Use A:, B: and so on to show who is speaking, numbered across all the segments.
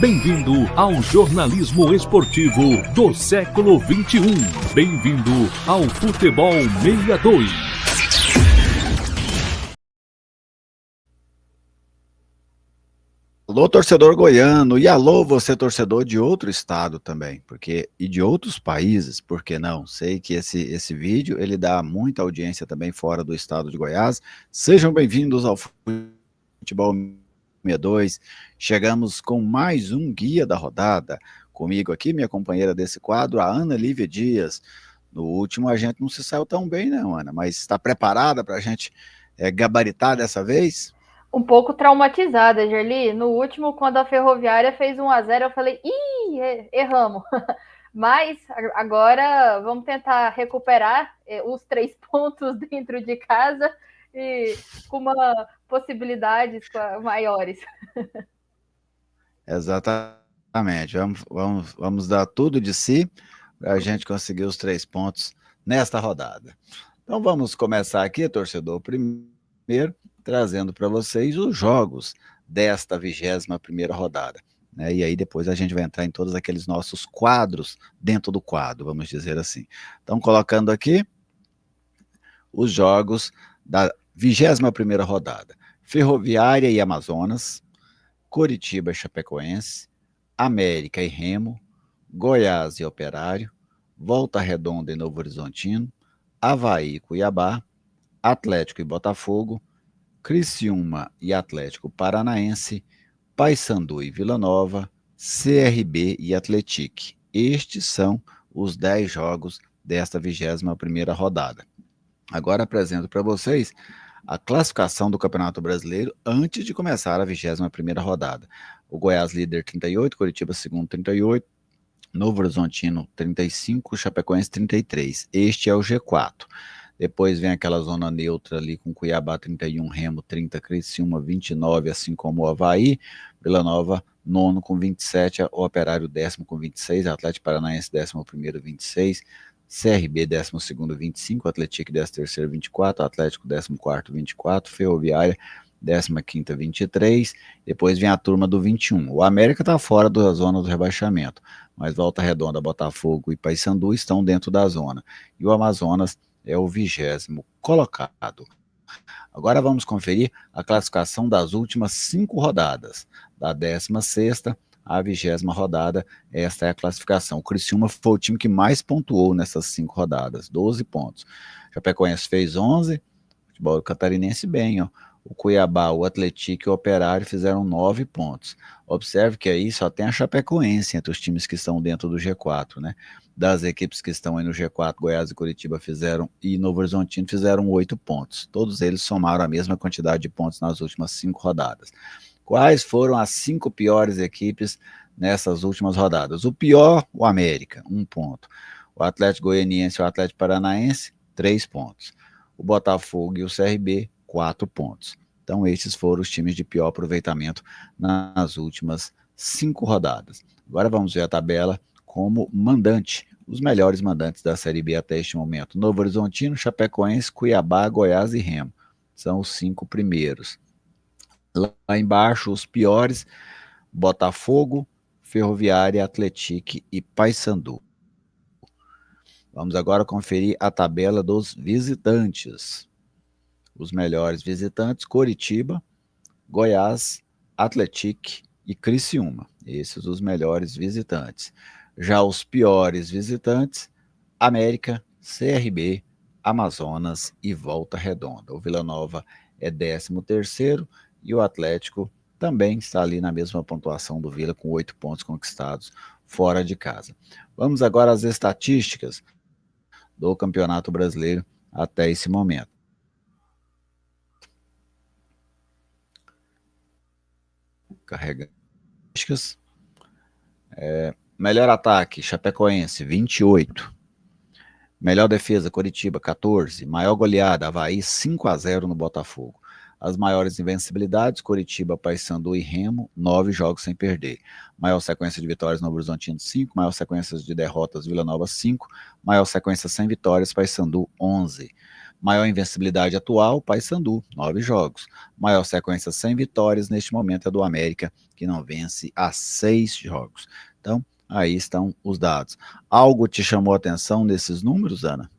A: Bem-vindo ao jornalismo esportivo do século XXI. Bem-vindo ao Futebol 62.
B: Alô, torcedor goiano, e alô, você torcedor de outro estado também, e de outros países, por que não? Sei que esse vídeo, ele dá muita audiência também fora do estado de Goiás. Sejam bem-vindos ao Futebol 62. Chegamos com mais um guia da rodada. Comigo aqui, minha companheira desse quadro, a Ana Lívia Dias. No último a gente não se saiu tão bem, não, Ana, mas está preparada para a gente gabaritar dessa vez?
C: Um pouco traumatizada, Gerli. No último, quando a Ferroviária fez 1-0, eu falei, erramos. Mas agora vamos tentar recuperar os 3 pontos dentro de casa e com uma possibilidades maiores.
B: Exatamente. Vamos dar tudo de si para a gente conseguir os 3 pontos nesta rodada. Então vamos começar aqui, torcedor, primeiro trazendo para vocês os jogos desta 21ª rodada. Né? E aí depois a gente vai entrar em todos aqueles nossos quadros dentro do quadro, vamos dizer assim. Então colocando aqui os jogos da 21ª rodada. Ferroviária e Amazonas, Coritiba e Chapecoense, América e Remo, Goiás e Operário, Volta Redonda e Novo Horizontino, Avaí e Cuiabá, Atlético e Botafogo, Criciúma e Atlético Paranaense, Paysandu e Vila Nova, CRB e Atletique. Estes são os 10 jogos desta 21ª rodada. Agora apresento para vocês a classificação do Campeonato Brasileiro antes de começar a 21ª rodada. O Goiás líder 38, Coritiba segundo 38, Novo Horizontino 35, Chapecoense 33. Este é o G4. Depois vem aquela zona neutra ali com Cuiabá 31, Remo 30, Criciúma 29, assim como o Avaí, Vila Nova nono com 27, o Operário 10º com 26, Atlético Paranaense 11º 26, CRB 12º 25, Atlético 13º 24, Atlético 14º 24, Ferroviária 15ª 23, depois vem a turma do 21. O América está fora da zona do rebaixamento, mas Volta Redonda, Botafogo e Paysandu estão dentro da zona. E o Amazonas é o 20º colocado. Agora vamos conferir a classificação das últimas 5 rodadas. Da 16ª à 20ª rodada, esta é a classificação. O Criciúma foi o time que mais pontuou nessas 5 rodadas, 12 pontos. Chapecoense fez 11, futebol catarinense bem, ó. O Cuiabá, o Atlético e o Operário fizeram 9 pontos. Observe que aí só tem a Chapecoense entre os times que estão dentro do G4, né? Das equipes que estão aí no G4, Goiás e Coritiba e Novo Horizontino fizeram 8 pontos. Todos eles somaram a mesma quantidade de pontos nas últimas 5 rodadas. Quais foram as 5 piores equipes nessas últimas rodadas? O pior, o América, 1 ponto. O Atlético Goianiense e o Atlético Paranaense, 3 pontos. O Botafogo e o CRB, 4 pontos. Então, esses foram os times de pior aproveitamento nas últimas 5 rodadas. Agora vamos ver a tabela como mandante, os melhores mandantes da Série B até este momento. Novo Horizontino, Chapecoense, Cuiabá, Goiás e Remo. São os 5 primeiros. Lá embaixo, os piores, Botafogo, Ferroviária, Atlético e Paysandu. Vamos agora conferir a tabela dos visitantes. Os melhores visitantes, Coritiba, Goiás, Atlético e Criciúma. Esses os melhores visitantes. Já os piores visitantes, América, CRB, Amazonas e Volta Redonda. O Vila Nova é 13º e o Atlético também está ali na mesma pontuação do Vila, com 8 pontos conquistados fora de casa. Vamos agora às estatísticas do Campeonato Brasileiro até esse momento. Carrega. Melhor ataque, Chapecoense, 28. Melhor defesa, Coritiba, 14. Maior goleada, Avaí, 5-0 no Botafogo. As maiores invencibilidades, Coritiba, Paysandu e Remo, 9 jogos sem perder. Maior sequência de vitórias, Novo Horizontino, 5. Maior sequência de derrotas, Vila Nova, 5. Maior sequência sem vitórias, Paysandu, 11. Maior invencibilidade atual, Paysandu, 9 jogos. Maior sequência sem vitórias neste momento é do América, que não vence há 6 jogos. Então, aí estão os dados. Algo te chamou a atenção nesses números, Ana?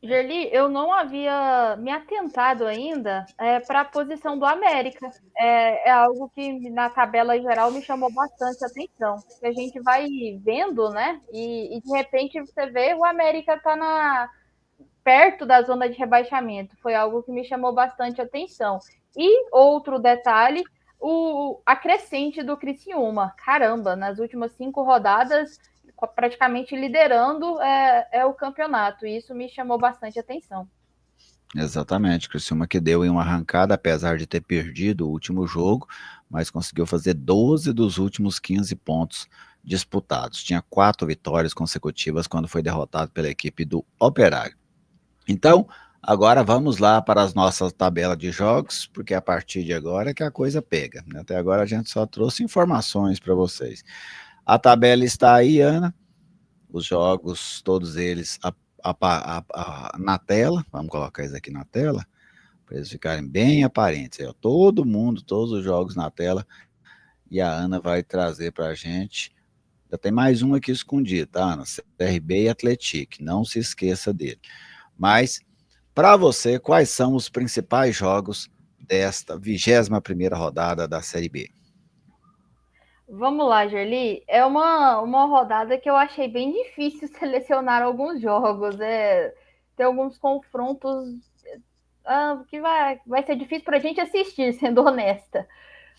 C: Gerli, eu não havia me atentado ainda para a posição do América. É algo que na tabela geral me chamou bastante atenção. Que a gente vai vendo, né? E de repente você vê o América está perto da zona de rebaixamento. Foi algo que me chamou bastante atenção. E outro detalhe, a crescente do Criciúma. Caramba, nas últimas 5 rodadas praticamente liderando o campeonato, e isso me chamou bastante atenção.
B: Exatamente, Criciúma que deu em uma arrancada, apesar de ter perdido o último jogo, mas conseguiu fazer 12 dos últimos 15 pontos disputados. Tinha 4 vitórias consecutivas quando foi derrotado pela equipe do Operário. Então, agora vamos lá para as nossas tabelas de jogos, porque a partir de agora é que a coisa pega. Até agora a gente só trouxe informações para vocês. A tabela está aí, Ana. Os jogos, todos eles na tela. Vamos colocar isso aqui na tela, para eles ficarem bem aparentes. Todo mundo, todos os jogos na tela. E a Ana vai trazer para a gente. Já tem mais um aqui escondido, tá, Ana? CRB e Atlético. Não se esqueça dele. Mas, para você, quais são os principais jogos desta 21ª rodada da Série B?
C: Vamos lá, Gerli. É uma rodada que eu achei bem difícil selecionar alguns jogos. Tem alguns confrontos que vai ser difícil para a gente assistir, sendo honesta.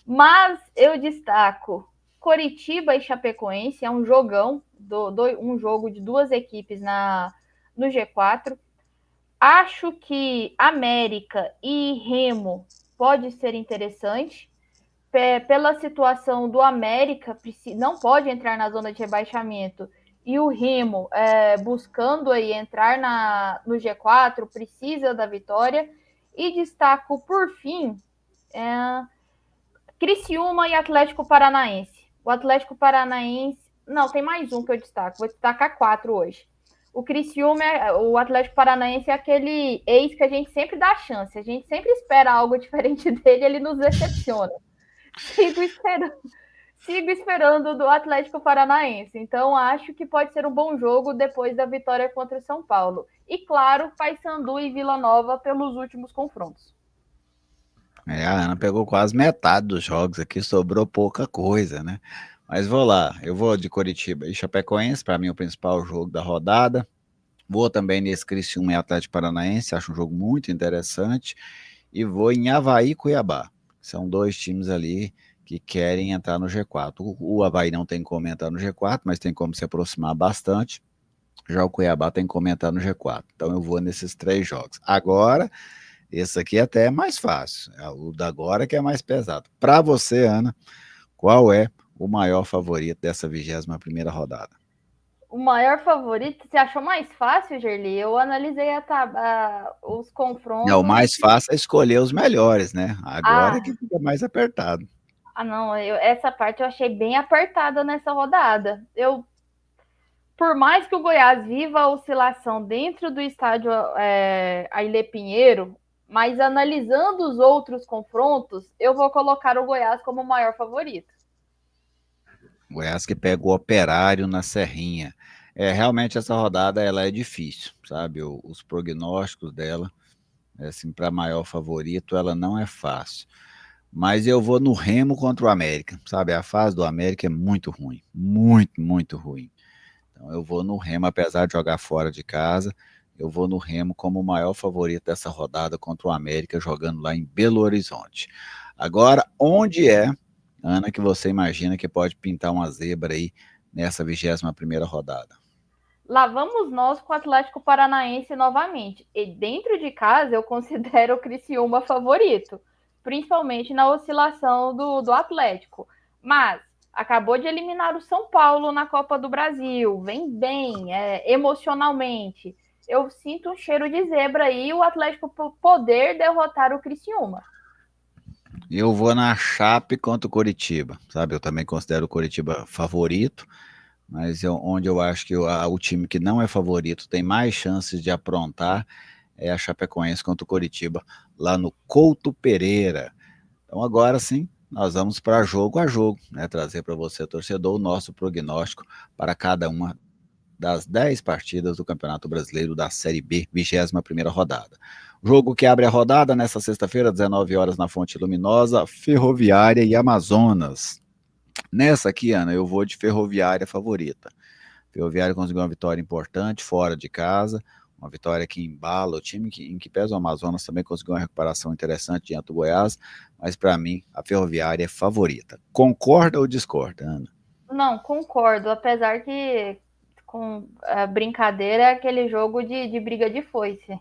C: Mas eu destaco Coritiba e Chapecoense, é um jogão, um jogo de 2 equipes no G4. Acho que América e Remo pode ser interessante. Pela situação do América, não pode entrar na zona de rebaixamento, e o Remo buscando aí entrar no G4, precisa da vitória. E destaco, por fim, Criciúma e Atlético Paranaense. O Atlético Paranaense... Não, tem mais um que eu destaco. Vou destacar 4 hoje. O Criciúma, o Atlético Paranaense é aquele ex que a gente sempre dá chance. A gente sempre espera algo diferente dele, ele nos decepciona. Sigo esperando do Atlético Paranaense. Então, acho que pode ser um bom jogo depois da vitória contra o São Paulo. E, claro, Paysandu e Vila Nova pelos últimos confrontos.
B: A Ana pegou quase metade dos jogos aqui, sobrou pouca coisa, né? Mas vou lá, eu vou de Coritiba e Chapecoense, para mim o principal jogo da rodada. Vou também nesse Criciúma e Atlético Paranaense, acho um jogo muito interessante. E vou em Avaí e Cuiabá. São 2 times ali que querem entrar no G4. O Avaí não tem como entrar no G4, mas tem como se aproximar bastante. Já o Cuiabá tem como entrar no G4. Então eu vou nesses 3 jogos. Agora, esse aqui até é mais fácil. O da agora que é mais pesado. Para você, Ana, qual é o maior favorito dessa 21ª rodada?
C: O maior favorito, você achou mais fácil, Gerli? Eu analisei os confrontos.
B: Não, o mais fácil é escolher os melhores, né? Agora é que fica mais apertado.
C: Não, essa parte eu achei bem apertada nessa rodada. Por mais que o Goiás viva a oscilação dentro do estádio Ailê Pinheiro, mas analisando os outros confrontos, eu vou colocar o Goiás como o maior favorito.
B: Goiás que pega o Operário na Serrinha. Realmente essa rodada ela é difícil, sabe? Os prognósticos dela, assim, para maior favorito, ela não é fácil. Mas eu vou no Remo contra o América, sabe? A fase do América é muito ruim, muito, muito ruim. Então eu vou no Remo, apesar de jogar fora de casa, eu vou no Remo como o maior favorito dessa rodada contra o América, jogando lá em Belo Horizonte. Agora, onde é, Ana, que você imagina que pode pintar uma zebra aí nessa 21ª rodada?
C: Lá vamos nós com o Atlético Paranaense novamente. E dentro de casa eu considero o Criciúma favorito, principalmente na oscilação do Atlético. Mas acabou de eliminar o São Paulo na Copa do Brasil, vem bem, emocionalmente. Eu sinto um cheiro de zebra aí, o Atlético poder derrotar o Criciúma.
B: Eu vou na Chape contra o Coritiba, sabe? Eu também considero o Coritiba favorito, mas onde eu acho que o time que não é favorito tem mais chances de aprontar é a Chapecoense contra o Coritiba, lá no Couto Pereira. Então agora sim, nós vamos para jogo a jogo, né? Trazer para você, torcedor, o nosso prognóstico para cada uma das 10 partidas do Campeonato Brasileiro da Série B, 21ª rodada. Jogo que abre a rodada nesta sexta-feira, 19 horas, na Fonte Luminosa, Ferroviária e Amazonas. Nessa aqui, Ana, eu vou de Ferroviária favorita. Ferroviária conseguiu uma vitória importante, fora de casa, uma vitória que embala o time, em que pesa o Amazonas também conseguiu uma recuperação interessante diante do Goiás, mas para mim a Ferroviária é favorita. Concorda ou discorda, Ana?
C: Não, concordo, apesar que com a brincadeira é aquele jogo de briga de foice.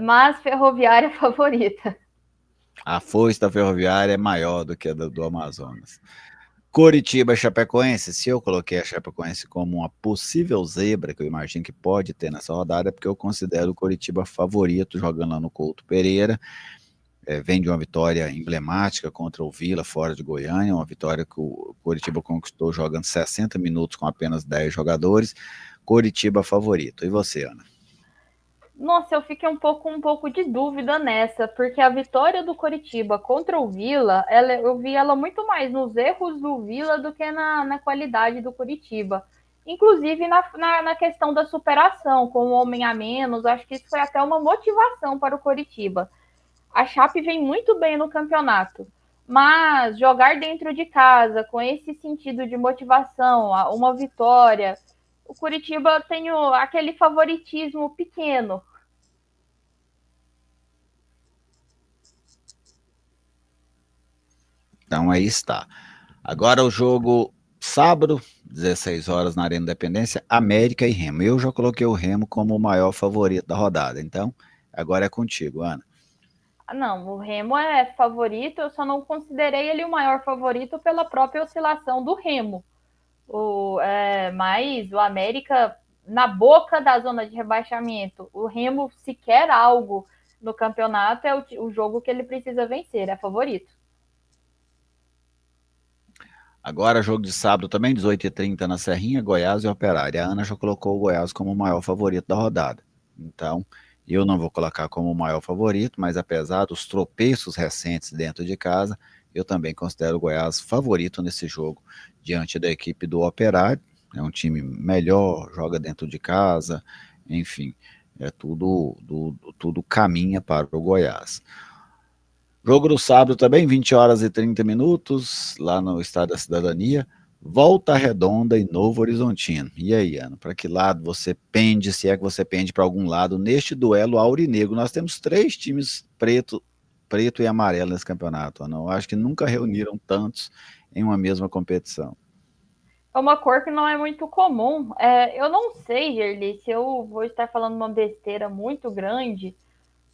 C: Mas Ferroviária favorita.
B: A foice da Ferroviária é maior do que a do Amazonas. Coritiba, Chapecoense, se eu coloquei a Chapecoense como uma possível zebra, que eu imagino que pode ter nessa rodada, é porque eu considero o Coritiba favorito, jogando lá no Couto Pereira, vem de uma vitória emblemática contra o Vila, fora de Goiânia, uma vitória que o Coritiba conquistou jogando 60 minutos com apenas 10 jogadores, Coritiba favorito. E você, Ana?
C: Nossa, eu fiquei um pouco de dúvida nessa, porque a vitória do Coritiba contra o Vila, eu vi ela muito mais nos erros do Vila do que na qualidade do Coritiba. Inclusive na questão da superação, com o homem a menos, acho que isso foi até uma motivação para o Coritiba. A Chape vem muito bem no campeonato, mas jogar dentro de casa, com esse sentido de motivação, uma vitória, o Coritiba tem aquele favoritismo pequeno.
B: Então aí está. Agora o jogo sábado, 16 horas na Arena Independência, América e Remo. Eu já coloquei o Remo como o maior favorito da rodada. Então, agora é contigo, Ana.
C: Não, o Remo é favorito, eu só não considerei ele o maior favorito pela própria oscilação do Remo. Mas o América, na boca da zona de rebaixamento, o Remo, se quer algo no campeonato, é o jogo que ele precisa vencer, é favorito.
B: Agora, jogo de sábado também, 18h30 na Serrinha, Goiás e Operário. A Ana já colocou o Goiás como o maior favorito da rodada. Então, eu não vou colocar como o maior favorito, mas apesar dos tropeços recentes dentro de casa, eu também considero o Goiás favorito nesse jogo, diante da equipe do Operário. É um time melhor, joga dentro de casa, enfim, tudo caminha para o Goiás. Jogo do sábado também, 20 horas e 30 minutos, lá no Estádio da Cidadania, Volta Redonda e Novo Horizontino. E aí, Ana, para que lado você pende, se é que você pende para algum lado, neste duelo aurinegro? Nós temos 3 times preto e amarelo nesse campeonato, Ana. Eu acho que nunca reuniram tantos em uma mesma competição.
C: É uma cor que não é muito comum. Eu não sei, Gerli, se eu vou estar falando uma besteira muito grande,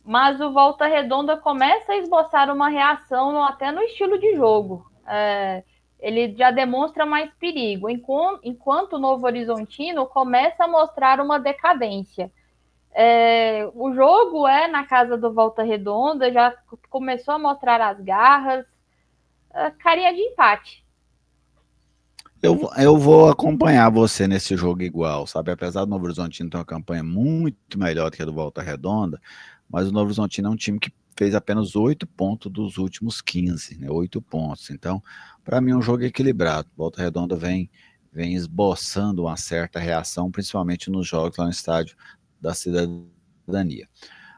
C: mas o Volta Redonda começa a esboçar uma reação até no estilo de jogo. Ele já demonstra mais perigo, enquanto o Novo Horizontino começa a mostrar uma decadência. O jogo é na casa do Volta Redonda, já começou a mostrar as garras, carinha de empate.
B: Eu vou acompanhar você nesse jogo igual, sabe? Apesar do Novo Horizontino ter uma campanha muito melhor do que a do Volta Redonda, mas o Novo Horizontino é um time que fez apenas 8 pontos dos últimos 15, né? 8 pontos. Então, para mim, é um jogo equilibrado. Volta Redonda vem esboçando uma certa reação, principalmente nos jogos lá no Estádio da Cidadania.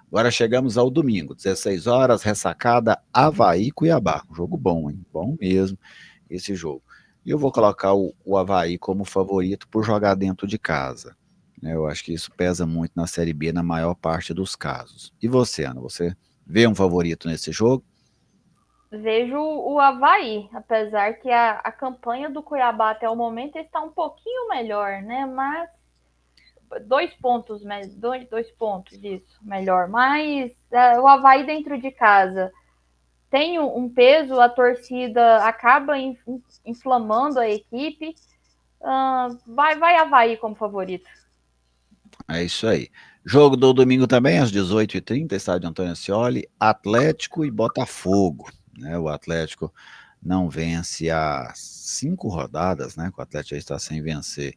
B: Agora chegamos ao domingo, 16 horas, ressacada, Avaí Cuiabá. Um jogo bom, hein? Bom mesmo esse jogo. E eu vou colocar o Avaí como favorito por jogar dentro de casa. Eu acho que isso pesa muito na Série B na maior parte dos casos. E você, Ana, você vê um favorito nesse jogo?
C: Vejo o Avaí, apesar que a campanha do Cuiabá até o momento está um pouquinho melhor, né? Mas 2 pontos disso, melhor. Mas o Avaí dentro de casa tem um peso, a torcida acaba inflamando a equipe. Vai Avaí como favorito.
B: É isso aí. Jogo do domingo também, às 18h30, estádio Antônio Ascioli, Atlético e Botafogo. Né? O Atlético não vence há 5 rodadas, né? O Atlético já está sem vencer.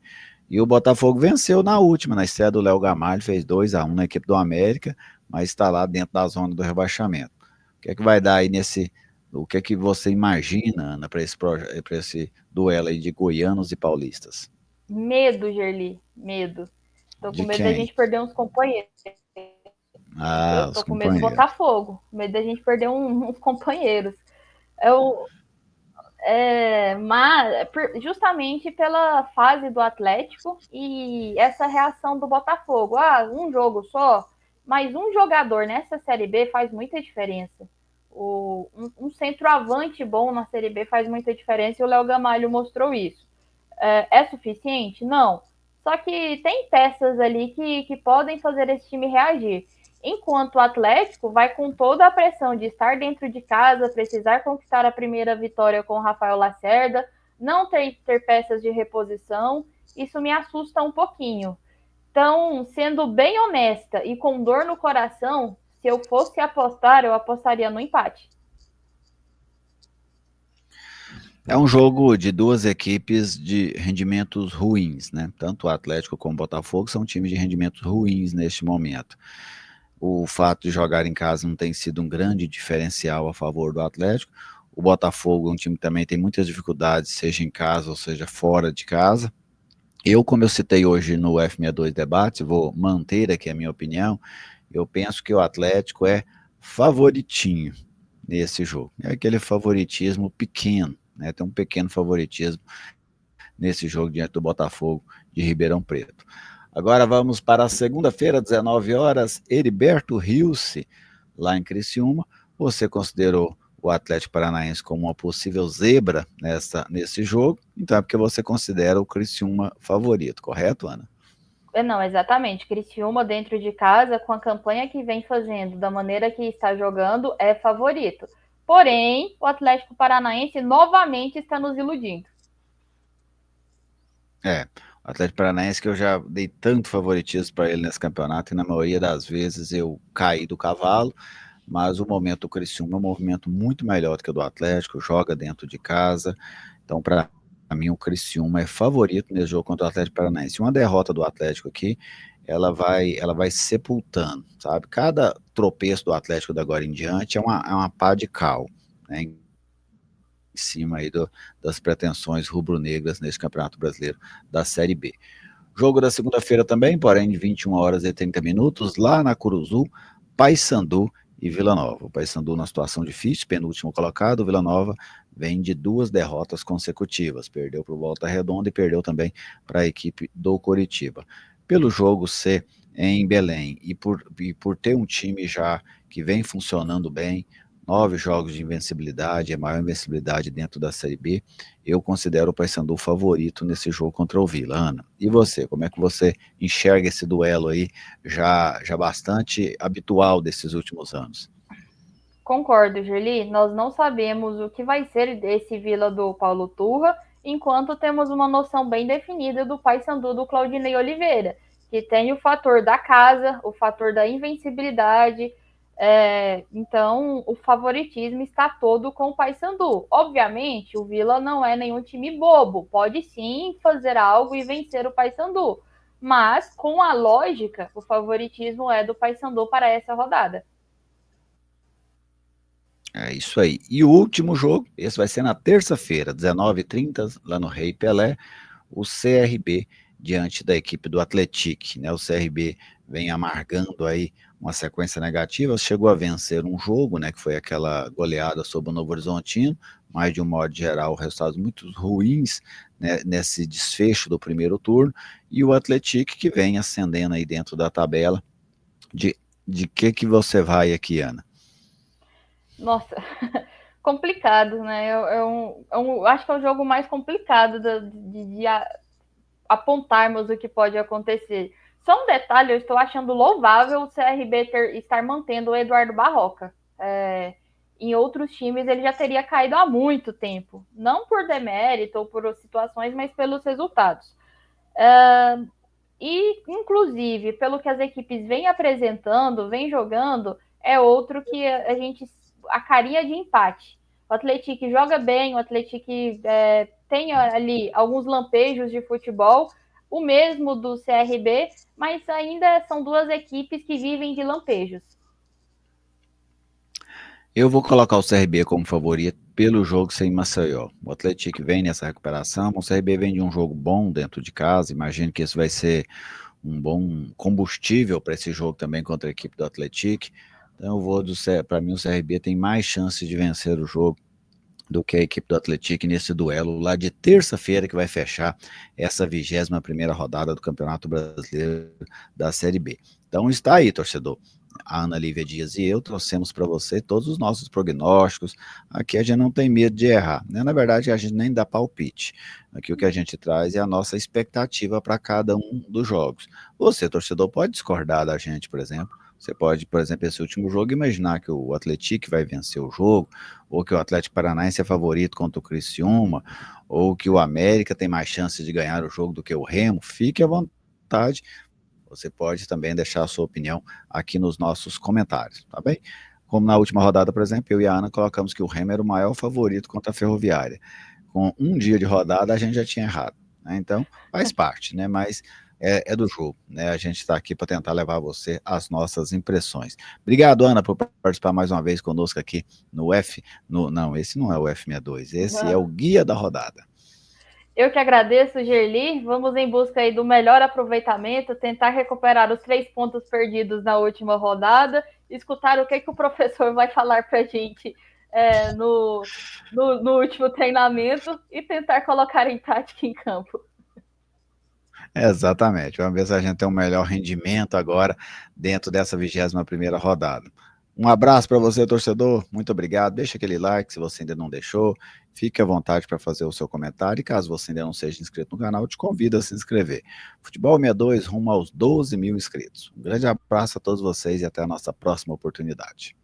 B: E o Botafogo venceu na última, na estreia do Léo Gamalho, fez 2-1 na equipe do América, mas está lá dentro da zona do rebaixamento. O que é que vai dar aí nesse... O que é que você imagina, Ana, para esse duelo aí de goianos e paulistas?
C: Medo, Gerli, medo. Tô com
B: De
C: medo da
B: quem?
C: gente perder uns companheiros.
B: Ah,
C: Eu
B: os
C: tô com medo do
B: companheiros.
C: Botafogo, com medo da gente perder uns companheiros. Mas justamente pela fase do Atlético e essa reação do Botafogo. Ah, um jogo só, mas um jogador nessa Série B faz muita diferença. Um centroavante bom na Série B faz muita diferença e o Léo Gamalho mostrou isso. É suficiente? Não. Só que tem peças ali que podem fazer esse time reagir. Enquanto o Atlético vai com toda a pressão de estar dentro de casa, precisar conquistar a primeira vitória com o Rafael Lacerda, não ter peças de reposição, isso me assusta um pouquinho. Então, sendo bem honesta e com dor no coração, se eu fosse apostar, eu apostaria no empate.
B: É um jogo de duas equipes de rendimentos ruins, né? Tanto o Atlético como o Botafogo são times de rendimentos ruins neste momento. O fato de jogar em casa não tem sido um grande diferencial a favor do Atlético. O Botafogo é um time que também tem muitas dificuldades, seja em casa ou seja fora de casa. Como eu citei hoje no F62 Debate, vou manter aqui a minha opinião. Eu penso que o Atlético é favoritinho nesse jogo. É aquele favoritismo pequeno, né? Tem um pequeno favoritismo nesse jogo diante do Botafogo de Ribeirão Preto. Agora vamos para a segunda-feira, 19 horas, Heriberto Rilse, lá em Criciúma. Você considerou o Atlético Paranaense como uma possível zebra nesse jogo, então é porque você considera o Criciúma favorito, correto, Ana?
C: Não, exatamente. Criciúma dentro de casa, com a campanha que vem fazendo, da maneira que está jogando, é favorito. Porém, o Atlético Paranaense novamente está nos iludindo.
B: O Atlético Paranaense que eu já dei tanto favoritismo para ele nesse campeonato e na maioria das vezes eu caí do cavalo, mas o momento do Criciúma é um movimento muito melhor do que o do Atlético, joga dentro de casa, então para mim o Criciúma é favorito nesse jogo contra o Atlético Paranaense. Uma derrota do Atlético aqui, ela vai sepultando, sabe? Cada tropeço do Atlético da agora em diante é uma pá de cal, né? Em cima aí das pretensões rubro-negras nesse Campeonato Brasileiro da Série B. Jogo da segunda-feira também, porém de 21 horas e 30 minutos, lá na Curuzu, Paysandu e Vila Nova. O Paysandu na situação difícil, penúltimo colocado, o Vila Nova vem de duas derrotas consecutivas, perdeu para o Volta Redonda e perdeu também para a equipe do Coritiba. Pelo jogo ser em Belém e por ter um time já que vem funcionando bem, 9 jogos de invencibilidade, a maior invencibilidade dentro da Série B, eu considero o Paysandu favorito nesse jogo contra o Vila. Ana, e você, como é que você enxerga esse duelo aí, já bastante habitual desses últimos anos?
C: Concordo, Julie. Nós não sabemos o que vai ser desse Vila do Paulo Turra, enquanto temos uma noção bem definida do Paysandu do Claudinei Oliveira, que tem o fator da casa, o fator da invencibilidade. Então, o favoritismo está todo com o Paysandu. Obviamente, o Vila não é nenhum time bobo, pode sim fazer algo e vencer o Paysandu, mas com a lógica, o favoritismo é do Paysandu para essa rodada.
B: É isso aí. E o último jogo, esse vai ser na terça-feira, 19h30, lá no Rei Pelé, o CRB diante da equipe do Atlético, né? O CRB vem amargando aí uma sequência negativa, chegou a vencer um jogo, né, que foi aquela goleada sobre o Novo Horizontino, mas de um modo geral resultados muito ruins, né, nesse desfecho do primeiro turno, e o Atlético que vem ascendendo aí dentro da tabela. De que você vai aqui, Ana?
C: Nossa, complicado, né? Acho que é o jogo mais complicado de apontarmos o que pode acontecer. Só um detalhe, eu estou achando louvável o CRB estar mantendo o Eduardo Barroca. Em outros times ele já teria caído há muito tempo. Não por demérito ou por situações, mas pelos resultados. E, inclusive, pelo que as equipes vêm apresentando, vêm jogando, é outro que a carinha de empate. O Atlético joga bem, o Atlético tem ali alguns lampejos de futebol, o mesmo do CRB, mas ainda são duas equipes que vivem de lampejos.
B: Eu vou colocar o CRB como favorito pelo jogo sem Maceió. O Atlético vem nessa recuperação, o CRB vem de um jogo bom dentro de casa, imagino que isso vai ser um bom combustível para esse jogo também contra a equipe do Atlético. Então eu vou para mim o CRB tem mais chances de vencer o jogo do que a equipe do Atlético nesse duelo lá de terça-feira que vai fechar essa 21ª rodada do Campeonato Brasileiro da Série B. Então está aí, torcedor. A Ana Lívia Dias e eu trouxemos para você todos os nossos prognósticos. Aqui a gente não tem medo de errar, né? Na verdade, a gente nem dá palpite. Aqui o que a gente traz é a nossa expectativa para cada um dos jogos. Você, torcedor, pode discordar da gente, por exemplo. Você pode, por exemplo, esse último jogo, imaginar que o Atlético vai vencer o jogo, ou que o Atlético Paranaense é favorito contra o Criciúma, ou que o América tem mais chance de ganhar o jogo do que o Remo. Fique à vontade. Você pode também deixar a sua opinião aqui nos nossos comentários, tá bem? Como na última rodada, por exemplo, eu e a Ana colocamos que o Remo era o maior favorito contra a Ferroviária. Com um dia de rodada, a gente já tinha errado, né? Então, faz parte, né? Mas é do jogo, né? A gente está aqui para tentar levar a você as nossas impressões. Obrigado, Ana, por participar mais uma vez conosco aqui no não, esse não é o F62, esse é o Guia da Rodada.
C: Eu que agradeço, Gerli. Vamos em busca aí do melhor aproveitamento, tentar recuperar os 3 pontos perdidos na última rodada, escutar o que o professor vai falar para a gente no último treinamento e tentar colocar em prática em campo.
B: Exatamente. Vamos ver se a gente tem um melhor rendimento agora dentro dessa 21ª rodada. Um abraço para você, torcedor. Muito obrigado. Deixa aquele like se você ainda não deixou. Fique à vontade para fazer o seu comentário. E caso você ainda não seja inscrito no canal, eu te convido a se inscrever. Futebol 62 rumo aos 12 mil inscritos. Um grande abraço a todos vocês e até a nossa próxima oportunidade.